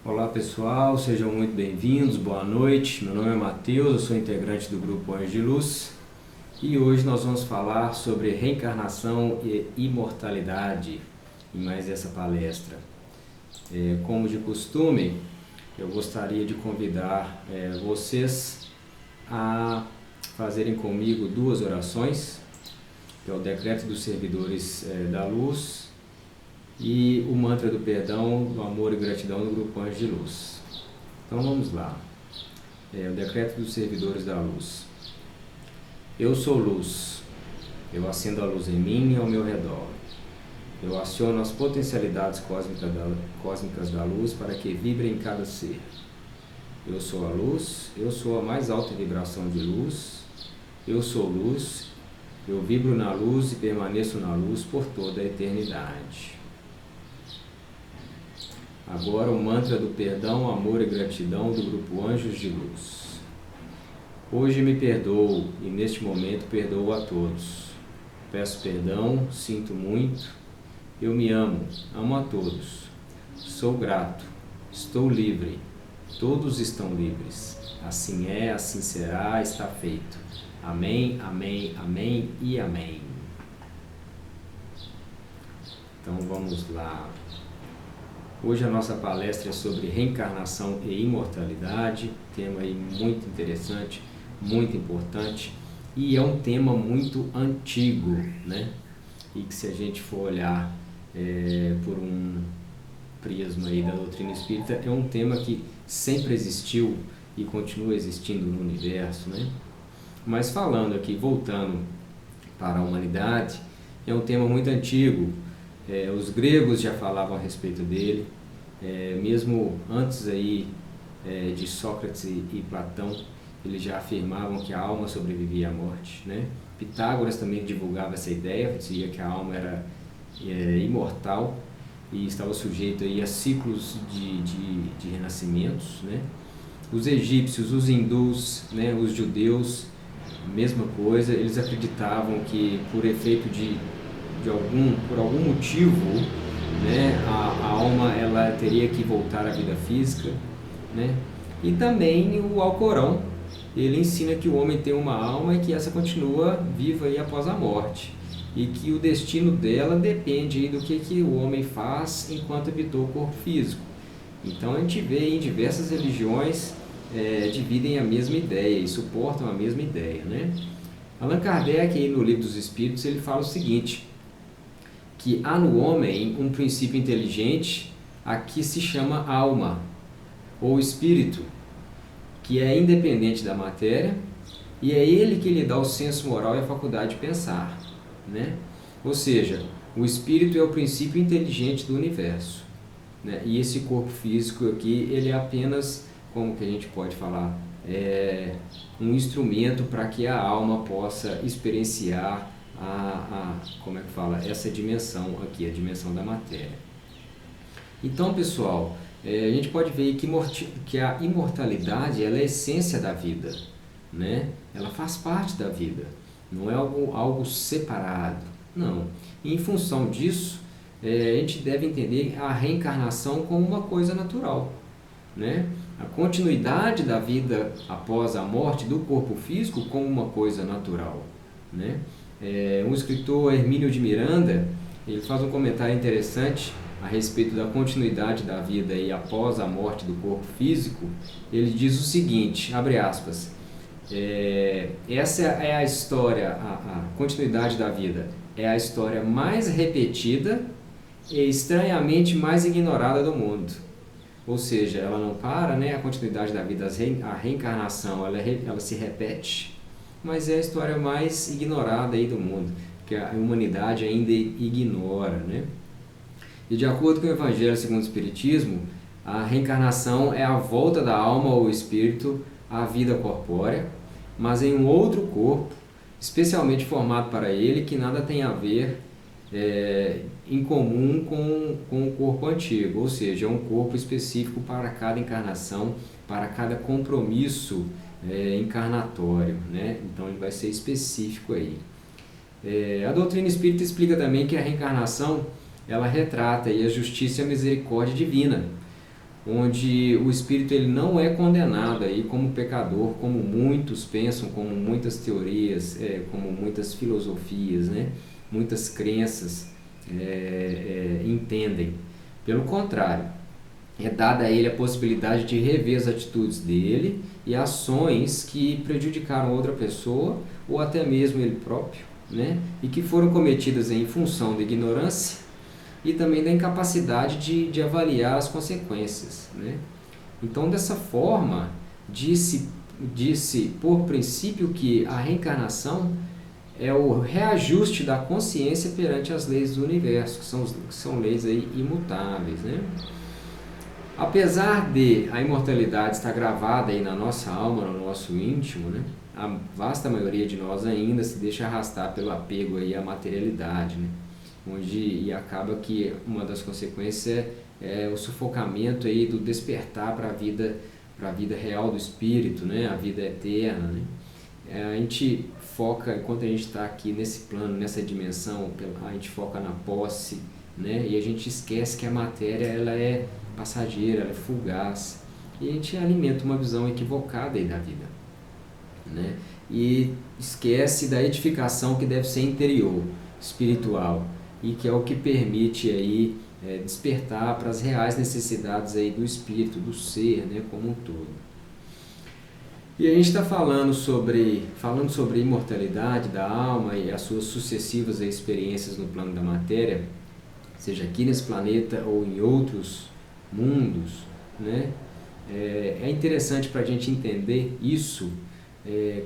Olá pessoal, sejam muito bem-vindos, boa noite. Meu nome é Matheus, eu sou integrante do grupo Anjos de Luz e hoje nós vamos falar sobre reencarnação e imortalidade em mais essa palestra. Como de costume, eu gostaria de convidar vocês a fazerem comigo duas orações, que é o decreto dos servidores da luz e o mantra do perdão, do amor e gratidão do grupo Anjos de Luz. Então vamos lá. O decreto dos servidores da luz. Eu sou luz. Eu acendo a luz em mim e ao meu redor. Eu aciono as potencialidades cósmicas da luz para que vibrem em cada ser. Eu sou a luz, eu sou a mais alta vibração de luz. Eu sou luz, eu vibro na luz e permaneço na luz por toda a eternidade. Agora o mantra do perdão, amor e gratidão do grupo Anjos de Luz. Hoje me perdoo e neste momento perdoo a todos. Peço perdão, sinto muito, eu me amo, amo a todos. Sou grato, estou livre, todos estão livres. Assim é, assim será, está feito. Amém, amém, amém e amém. Então vamos lá. Hoje a nossa palestra é sobre reencarnação e imortalidade, tema aí muito interessante, muito importante, e é um tema muito antigo, né? E que se a gente for olhar por um prisma aí da doutrina espírita, é um tema que sempre existiu e continua existindo no universo, né? Mas falando aqui, voltando para a humanidade, é um tema muito antigo. Os gregos já falavam a respeito dele, mesmo antes aí de Sócrates e Platão, eles já afirmavam que a alma sobrevivia à morte, né? Pitágoras também divulgava essa ideia, dizia que a alma era imortal e estava sujeita aí a ciclos de renascimentos, né? Os egípcios, os hindus, né, os judeus, mesma coisa, eles acreditavam que por efeito por algum motivo, né, a alma ela teria que voltar à vida física, né? E também o Alcorão, ele ensina que o homem tem uma alma e que essa continua viva aí após a morte e que o destino dela depende aí do que o homem faz enquanto habitou o corpo físico. Então a gente vê em diversas religiões dividem a mesma ideia e suportam a mesma ideia, né? Allan Kardec aí no Livro dos Espíritos ele fala o seguinte, que há no homem um princípio inteligente a que se chama alma, ou espírito, que é independente da matéria, e é ele que lhe dá o senso moral e a faculdade de pensar, né? Ou seja, o espírito é o princípio inteligente do universo, né? E esse corpo físico aqui, ele é apenas, como que a gente pode falar, um instrumento para que a alma possa experienciar como é que fala, essa dimensão aqui, a dimensão da matéria. Então, pessoal, a gente pode ver que a imortalidade ela é a essência da vida, né? Ela faz parte da vida, não é algo separado, não. E em função disso, a gente deve entender a reencarnação como uma coisa natural, né? A continuidade da vida após a morte do corpo físico como uma coisa natural, né? Um escritor, Hermínio de Miranda, ele faz um comentário interessante a respeito da continuidade da vida aí após a morte do corpo físico. Ele diz o seguinte, abre aspas, essa é a história, a continuidade da vida, é a história mais repetida e estranhamente mais ignorada do mundo. Ou seja, ela não para, né? A continuidade da vida, a reencarnação, ela se repete, mas é a história mais ignorada aí do mundo, que a humanidade ainda ignora, né? E de acordo com o Evangelho segundo o Espiritismo, a reencarnação é a volta da alma ou espírito à vida corpórea, mas em um outro corpo, especialmente formado para ele, que nada tem a ver em comum com o corpo antigo, ou seja, é um corpo específico para cada encarnação, para cada compromisso encarnatório, né? Então ele vai ser específico aí. A doutrina espírita explica também que a reencarnação ela retrata aí a justiça e a misericórdia divina, onde o espírito ele não é condenado aí como pecador, como muitos pensam, como muitas teorias, como muitas filosofias, né? Muitas crenças entendem. Pelo contrário, é dada a ele a possibilidade de rever as atitudes dele e ações que prejudicaram outra pessoa ou até mesmo ele próprio, né? E que foram cometidas em função da ignorância e também da incapacidade de avaliar as consequências, né? Então, dessa forma, disse por princípio que a reencarnação é o reajuste da consciência perante as leis do universo, que são leis aí imutáveis, né? Apesar de a imortalidade estar gravada aí na nossa alma, no nosso íntimo, né? A vasta maioria de nós ainda se deixa arrastar pelo apego aí à materialidade, né? E acaba que uma das consequências é o sufocamento aí do despertar para a vida real do espírito, né? A vida eterna, né? A gente foca, enquanto a gente está aqui nesse plano, nessa dimensão, a gente foca na posse, né? E a gente esquece que a matéria ela é passageira, ela é fugaz, e a gente alimenta uma visão equivocada aí da vida, né? E esquece da edificação que deve ser interior, espiritual, e que é o que permite aí despertar para as reais necessidades aí do espírito, do ser, né, como um todo. E a gente está falando sobre a imortalidade da alma e as suas sucessivas experiências no plano da matéria, seja aqui nesse planeta ou em outros mundos, né? É interessante para a gente entender isso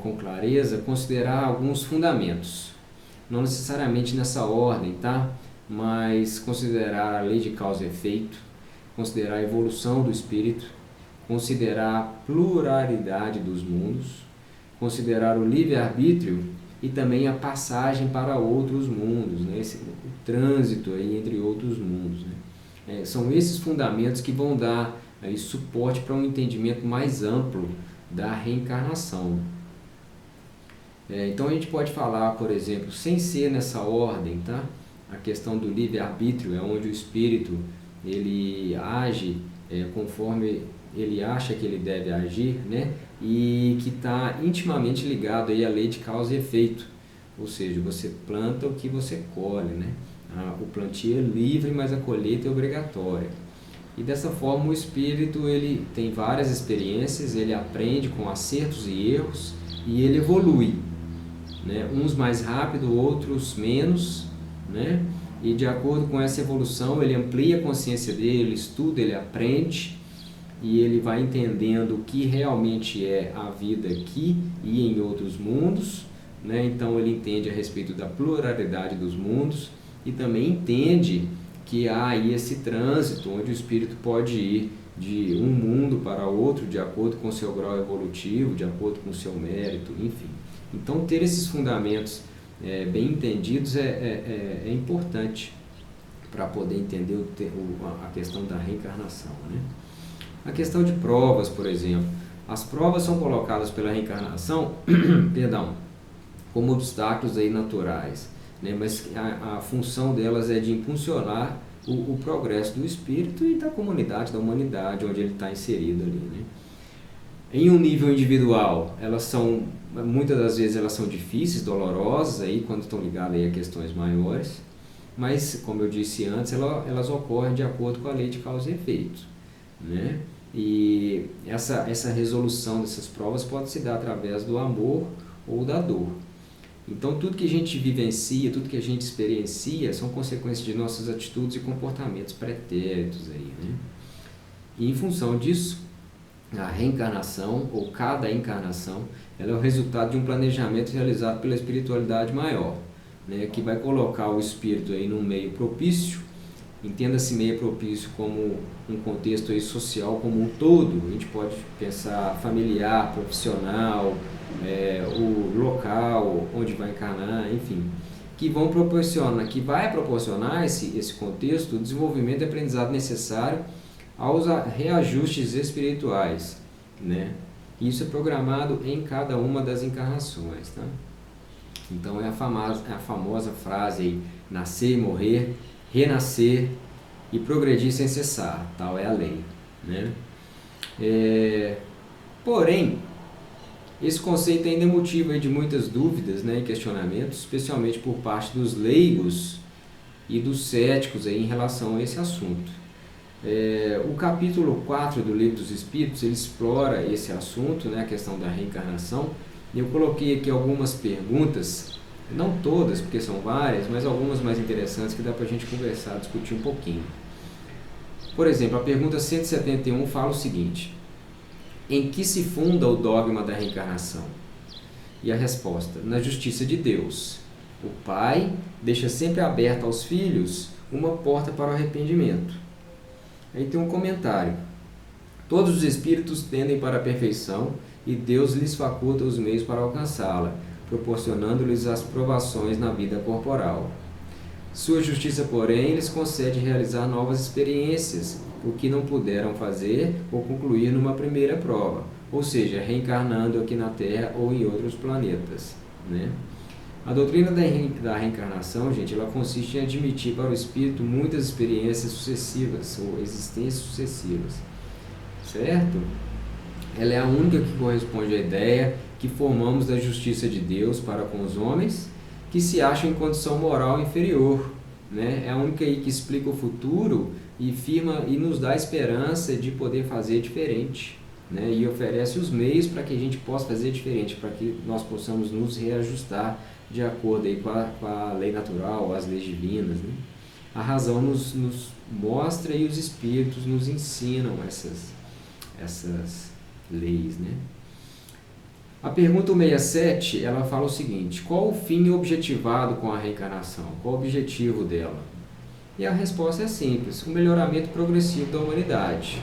com clareza, considerar alguns fundamentos, não necessariamente nessa ordem, tá? Mas considerar a lei de causa e efeito, considerar a evolução do espírito, considerar a pluralidade dos mundos, considerar o livre-arbítrio e também a passagem para outros mundos, né? O trânsito aí entre outros mundos, né? São esses fundamentos que vão dar aí suporte para um entendimento mais amplo da reencarnação. Então a gente pode falar, por exemplo, sem ser nessa ordem, tá? A questão do livre-arbítrio é onde o espírito ele age conforme ele acha que ele deve agir, né? E que está intimamente ligado aí à lei de causa e efeito, ou seja, você planta o que você colhe, né? O plantio é livre, mas a colheita é obrigatória. E dessa forma o espírito ele tem várias experiências, ele aprende com acertos e erros e ele evolui, né? Uns mais rápido, outros menos, né? E de acordo com essa evolução ele amplia a consciência dele, ele estuda, ele aprende e ele vai entendendo o que realmente é a vida aqui e em outros mundos, né? Então ele entende a respeito da pluralidade dos mundos e também entende que há aí esse trânsito onde o espírito pode ir de um mundo para outro de acordo com o seu grau evolutivo, de acordo com o seu mérito, enfim. Então ter esses fundamentos bem entendidos é importante para poder entender a questão da reencarnação, né? A questão de provas, por exemplo. As provas são colocadas pela reencarnação perdão, como obstáculos aí naturais, né? Mas a função delas é de impulsionar o progresso do espírito e da comunidade, da humanidade, onde ele está inserido ali, né? Em um nível individual, muitas das vezes elas são difíceis, dolorosas, aí, quando estão ligadas aí a questões maiores, mas, como eu disse antes, elas ocorrem de acordo com a lei de causa e efeito, né? E essa resolução dessas provas pode se dar através do amor ou da dor. Então tudo que a gente vivencia, tudo que a gente experiencia são consequências de nossas atitudes e comportamentos pretéritos aí, né? E em função disso, a reencarnação ou cada encarnação, ela é o resultado de um planejamento realizado pela espiritualidade maior, né? Que vai colocar o espírito aí num meio propício. Entenda-se meio propício como um contexto aí social como um todo. A gente pode pensar familiar, profissional, o local onde vai encarnar, enfim, que vai proporcionar esse contexto, o desenvolvimento e aprendizado necessário aos reajustes espirituais, né? Isso é programado em cada uma das encarnações, tá? Então é a famosa frase aí, nascer e morrer, renascer e progredir sem cessar, tal é a lei. né? Porém, esse conceito ainda é motivo de muitas dúvidas, né, e questionamentos, especialmente por parte dos leigos e dos céticos aí em relação a esse assunto. O capítulo 4 do Livro dos Espíritos, ele explora esse assunto, né, a questão da reencarnação. Eu coloquei aqui algumas perguntas, não todas, porque são várias, mas algumas mais interessantes que dá para a gente conversar, discutir um pouquinho. Por exemplo, a pergunta 171 fala o seguinte: em que se funda o dogma da reencarnação? E a resposta: na justiça de Deus. O Pai deixa sempre aberta aos filhos uma porta para o arrependimento. Aí tem um comentário: todos os espíritos tendem para a perfeição e Deus lhes faculta os meios para alcançá-la, proporcionando-lhes as provações na vida corporal. Sua justiça, porém, lhes concede realizar novas experiências, o que não puderam fazer ou concluir numa primeira prova, ou seja, reencarnando aqui na Terra ou em outros planetas, né? A doutrina da reencarnação, gente, ela consiste em admitir para o espírito muitas experiências sucessivas ou existências sucessivas, certo? Ela é a única que corresponde à ideia que formamos da justiça de Deus para com os homens que se acham em condição moral inferior, né? É a única aí que explica o futuro e firma e nos dá a esperança de poder fazer diferente, né? E oferece os meios para que a gente possa fazer diferente, para que nós possamos nos reajustar de acordo aí com a lei natural, as leis divinas, né? A razão nos mostra e os espíritos nos ensinam essas leis, né? A pergunta 67, ela fala o seguinte: qual o fim objetivado com a reencarnação? Qual o objetivo dela? E a resposta é simples: o melhoramento progressivo da humanidade,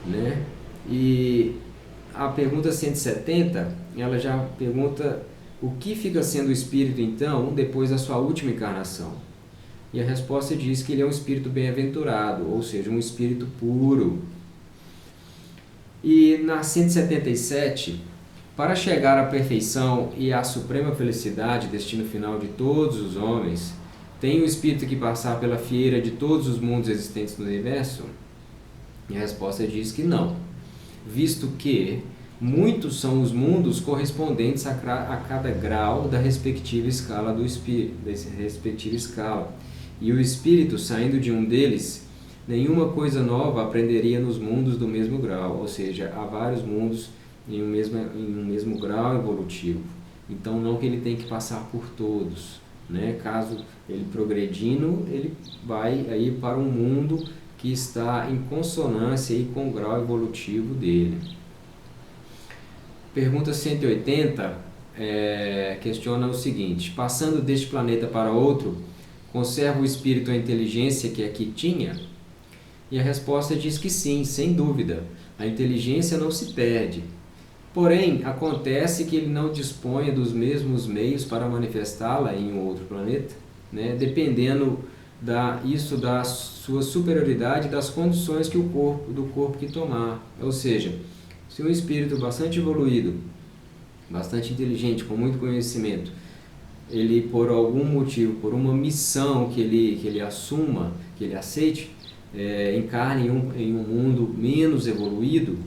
né? E a pergunta 170, ela já pergunta o que fica sendo o espírito então depois da sua última encarnação? E a resposta diz que ele é um espírito bem-aventurado, ou seja, um espírito puro. E na 177, para chegar à perfeição e à suprema felicidade, destino final de todos os homens, tem o espírito que passar pela fieira de todos os mundos existentes no universo? E a resposta diz que não, visto que muitos são os mundos correspondentes a cada grau da respectiva escala do espírito, e o espírito, saindo de um deles, nenhuma coisa nova aprenderia nos mundos do mesmo grau, ou seja, há vários mundos em um mesmo grau evolutivo. Então, não que ele tem que passar por todos, né? Caso ele progredindo, ele vai aí para um mundo que está em consonância aí com o grau evolutivo dele. Pergunta 180 questiona o seguinte: passando deste planeta para outro, conserva o espírito a inteligência que aqui tinha? E a resposta diz que sim, sem dúvida. A inteligência não se perde. Porém, acontece que ele não dispõe dos mesmos meios para manifestá-la em um outro planeta, né? Dependendo da sua superioridade, das condições que do corpo que tomar. Ou seja, se um espírito bastante evoluído, bastante inteligente, com muito conhecimento, ele por algum motivo, por uma missão que ele assuma, que ele aceite, encarne em um mundo menos evoluído,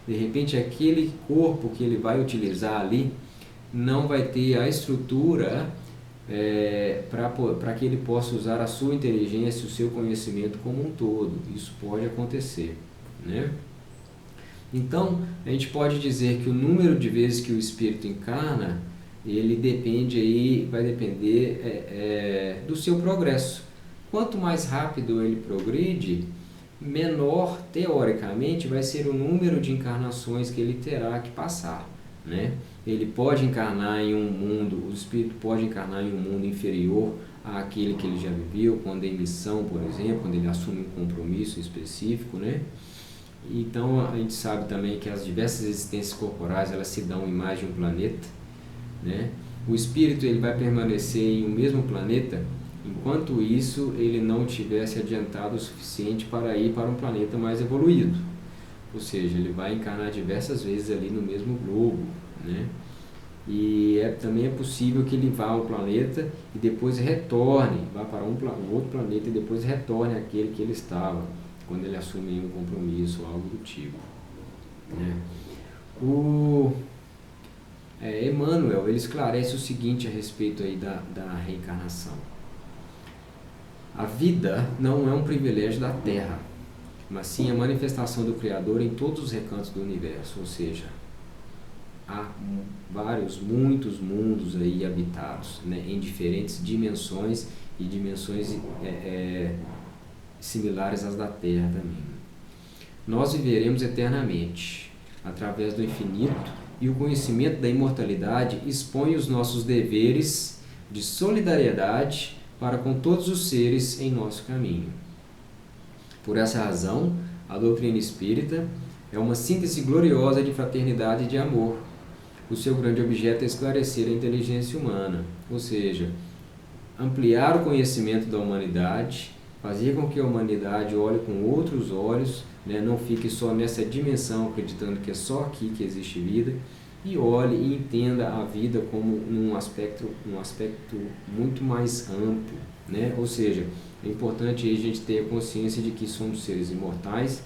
de repente aquele corpo que ele vai utilizar ali não vai ter a estrutura para que ele possa usar a sua inteligência, o seu conhecimento como um todo. Isso pode acontecer, né? Então, a gente pode dizer que o número de vezes que o espírito encarna, ele vai depender do seu progresso. Quanto mais rápido ele progride, menor, teoricamente, vai ser o número de encarnações que ele terá que passar, né? Ele pode encarnar em um mundo, o espírito pode encarnar em um mundo inferior àquele que ele já viveu, quando em missão, por exemplo, quando ele assume um compromisso específico, né? Então, a gente sabe também que as diversas existências corporais, elas se dão em mais de um planeta, né? O espírito, ele vai permanecer em um mesmo planeta enquanto isso ele não tivesse adiantado o suficiente para ir para um planeta mais evoluído. Ou seja, ele vai encarnar diversas vezes ali no mesmo globo, né? E também é possível que ele vá ao planeta e depois retorne, vá para um outro planeta e depois retorne àquele que ele estava. quando ele assume um compromisso ou algo do tipo, né? O Emmanuel, ele esclarece o seguinte a respeito aí da reencarnação. A vida não é um privilégio da Terra, mas sim a manifestação do Criador em todos os recantos do universo, ou seja, há muitos mundos aí habitados, né, em diferentes dimensões e dimensões similares às da Terra também. Nós viveremos eternamente através do infinito, e o conhecimento da imortalidade expõe os nossos deveres de solidariedade para com todos os seres em nosso caminho. Por essa razão, a doutrina espírita é uma síntese gloriosa de fraternidade e de amor. O seu grande objeto é esclarecer a inteligência humana, ou seja, ampliar o conhecimento da humanidade, fazer com que a humanidade olhe com outros olhos, né? Não fique só nessa dimensão, acreditando que é só aqui que existe vida, e olhe e entenda a vida como um aspecto muito mais amplo, né? Ou seja, é importante a gente ter a consciência de que somos seres imortais,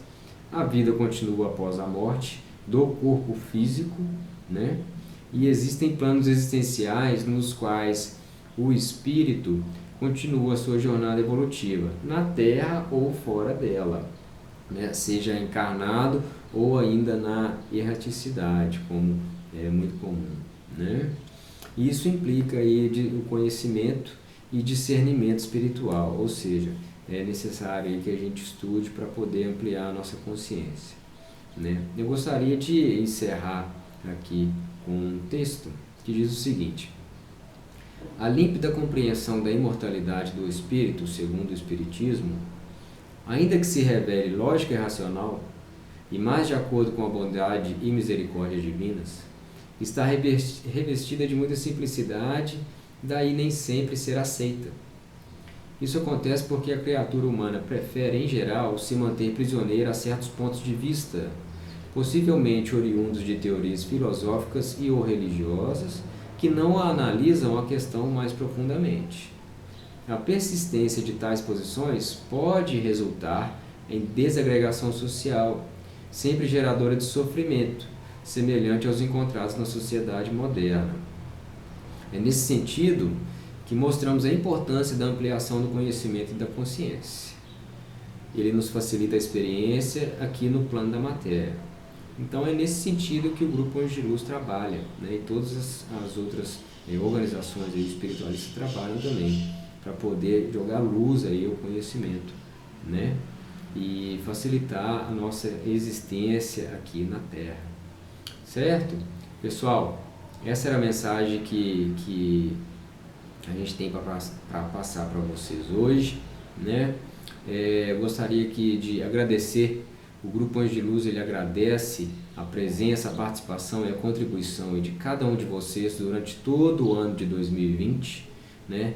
a vida continua após a morte do corpo físico, né? E existem planos existenciais nos quais o espírito continua a sua jornada evolutiva, na Terra ou fora dela, né? Seja encarnado ou ainda na erraticidade, como é muito comum, né? Isso implica aí o conhecimento e discernimento espiritual, ou seja, é necessário aí que a gente estude para poder ampliar a nossa consciência, né? Eu gostaria de encerrar aqui com um texto que diz o seguinte: a límpida compreensão da imortalidade do espírito, segundo o Espiritismo, ainda que se revele lógica e racional, e mais de acordo com a bondade e misericórdia divinas, está revestida de muita simplicidade, daí nem sempre ser aceita. Isso acontece porque a criatura humana prefere, em geral, se manter prisioneira a certos pontos de vista, possivelmente oriundos de teorias filosóficas e ou religiosas, que não analisam a questão mais profundamente. A persistência de tais posições pode resultar em desagregação social, sempre geradora de sofrimento, semelhante aos encontrados na sociedade moderna. É nesse sentido que mostramos a importância da ampliação do conhecimento e da consciência. Ele nos facilita a experiência aqui no plano da matéria. Então é nesse sentido que o Grupo Anjos de Luz trabalha, né? E todas as outras organizações espiritualistas trabalham também, para poder jogar luz aí ao conhecimento, né? E facilitar a nossa existência aqui na Terra. Certo? Pessoal, essa era a mensagem que a gente tem para passar para vocês hoje, né? Gostaria de agradecer. O Grupo Anjos de Luz, ele agradece a presença, a participação e a contribuição de cada um de vocês durante todo o ano de 2020, né?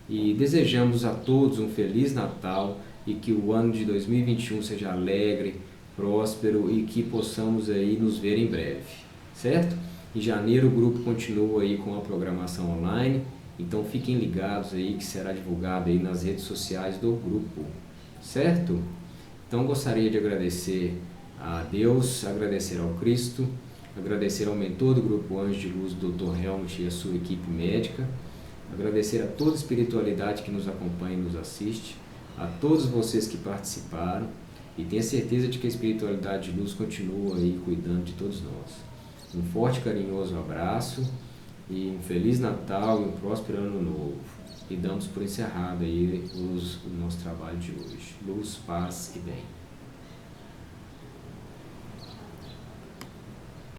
E desejamos a todos um Feliz Natal e que o ano de 2021 seja alegre, próspero e que possamos aí nos ver em breve, certo? Em janeiro o grupo continua aí com a programação online, então fiquem ligados aí que será divulgado aí nas redes sociais do grupo, certo? Então gostaria de agradecer a Deus, agradecer ao Cristo, agradecer ao mentor do Grupo Anjos de Luz, Dr. Helmut, e a sua equipe médica, agradecer a toda a espiritualidade que nos acompanha e nos assiste, a todos vocês que participaram, e tenha certeza de que a espiritualidade de luz continua aí cuidando de todos nós. Um forte e carinhoso abraço e um Feliz Natal e um próspero Ano Novo. E damos por encerrado aí o nosso trabalho de hoje. Luz, paz e bem.